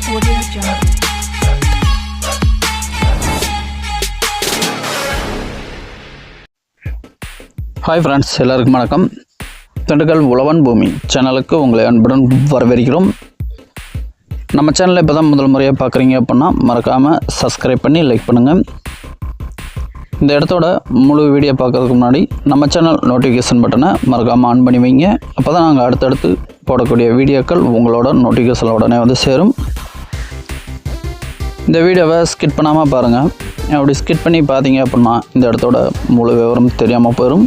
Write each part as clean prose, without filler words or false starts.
Hi friends, எல்லாருக்கும் வணக்கம். திண்டுக்கல் உழவன் பூமி சேனலுக்கு உங்களை அன்புடன் வரவேற்கிறோம். நம்ம சேனலை இப்போ தான் முதல் முறையாக பார்க்குறீங்க அப்படின்னா மறக்காமல் சப்ஸ்கிரைப் பண்ணி லைக் பண்ணுங்கள். இந்த இடத்தோட முழு வீடியோ பார்க்கறதுக்கு முன்னாடி நம்ம சேனல் நோட்டிஃபிகேஷன் பட்டனை மறக்காமல் ஆன் பண்ணி வைங்க. அப்போ தான் நாங்கள் அடுத்தடுத்து போடக்கூடிய வீடியோக்கள் உங்களோட நோட்டிஃபிகேஷன் உடனே வந்து சேரும். இந்த வீடியோவை ஸ்கிப் பண்ணாமல் பாருங்கள். அப்படி ஸ்கிப் பண்ணி பார்த்தீங்க அப்படின்னா இந்த இடத்தோட முழு விவரம் தெரியாமல் போயிடும்.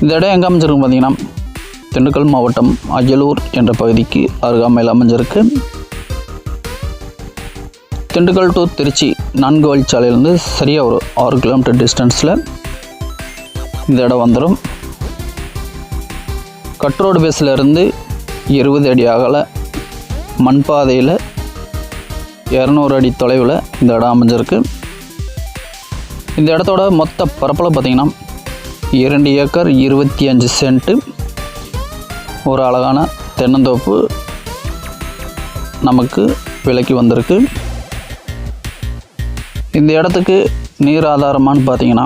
இந்த இடம் எங்கே அமைஞ்சிருக்கு பார்த்தீங்கன்னா திண்டுக்கல் மாவட்டம் அய்யலூர் என்ற பகுதிக்கு அருகாமையில் அமைஞ்சிருக்கு. திண்டுக்கல் டு திருச்சி 4 வழிச்சாலையிலேருந்து சரியாக ஒரு 6 கிலோமீட்டர் டிஸ்டன்ஸில் இந்த இடம் வந்துடும். கட்ரோடு பேஸில் இருந்து 20 அடி அகல மண் பாதையில் 200 அடி தொலைவில் இந்த இடம் அமைஞ்சிருக்கு. இந்த இடத்தோட மொத்த பரப்பளவு பார்த்திங்கன்னா 2 ஏக்கர் 25 சென்ட்டு. ஒரு அழகான தென்னந்தோப்பு நமக்கு விலைக்கு வந்திருக்கு. இந்த இடத்துக்கு நீர் ஆதாரமானு பார்த்திங்கன்னா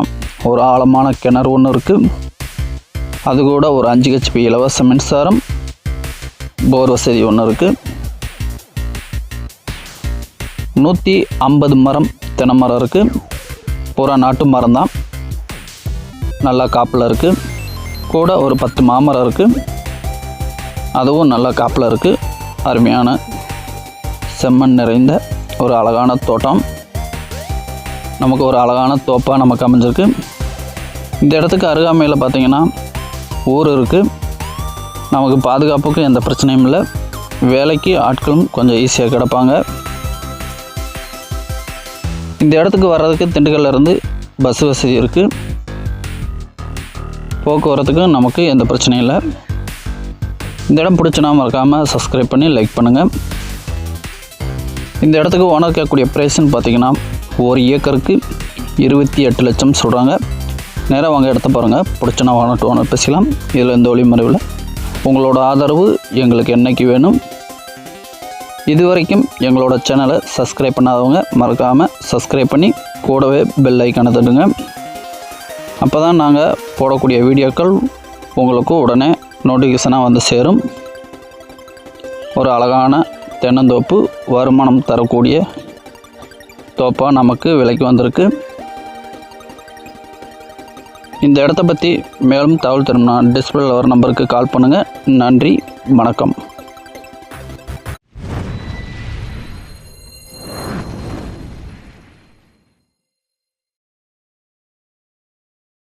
ஒரு ஆழமான கிணறு ஒன்று இருக்குது. அது கூட ஒரு 5 HP இலவச மின்சாரம் போர் வசதி ஒன்று இருக்குது. 150 மரம் தென்னை மரம் இருக்குது. பூரா நாட்டு மரம் தான், நல்லா காப்பில் இருக்குது. கூட ஒரு 10 மாமரம் இருக்குது, அதுவும் நல்லா காப்பில் இருக்குது. அருமையான செம்மண் நிறைந்த ஒரு அழகான தோட்டம், நமக்கு ஒரு அழகான தோப்பாக நமக்கு அமைஞ்சிருக்கு. இந்த இடத்துக்கு அருகாமையில் பார்த்திங்கன்னா ஊர் இருக்குது. நமக்கு பாதுகாப்புக்கு எந்த பிரச்சனையும் இல்லை. வேலைக்கு ஆட்களும் கொஞ்சம் ஈஸியாக கிடப்பாங்க. இந்த இடத்துக்கு வர்றதுக்கு திண்டுக்கல்லேருந்து பஸ் வசதி இருக்குது. போக்குவரத்துக்கு நமக்கு எந்த பிரச்சனையும் இல்லை. இந்த இடம் பிடிச்சினா மறக்காமல் சப்ஸ்கிரைப் பண்ணி லைக் பண்ணுங்கள். இந்த இடத்துக்கு ஓனர் கேட்கக்கூடிய ப்ரைஸ்ன்னு பார்த்திங்கன்னா 1 ஏக்கருக்கு 28 லட்சம் சொல்கிறாங்க. நேராக வாங்க இடத்த பாருங்கள். பிடிச்சினா ஓனர் பேசலாம். இதில் எந்த ஒளிமறைவில் உங்களோட ஆதரவு எங்களுக்கு என்றைக்கு வேணும். இதுவரைக்கும் எங்களோட சேனலை சப்ஸ்கிரைப் பண்ணாதவங்க மறக்காமல் சப்ஸ்கிரைப் பண்ணி கூடவே பெல் ஐக்கானை தட்டுங்க. அப்போ தான் நாங்கள் போடக்கூடிய வீடியோக்கள் உங்களுக்கு உடனே நோட்டிஃபிகேஷனாக வந்து சேரும். ஒரு அழகான தென்னந்தோப்பு, வருமானம் தரக்கூடிய தோப்பாக நமக்கு விலைக்கு வந்திருக்கு. இந்த இடத்த பற்றி மேலும் தகவல் தரணும்னா டிஸ்பிளேல வர நம்பருக்கு கால் பண்ணுங்கள். நன்றி, வணக்கம்.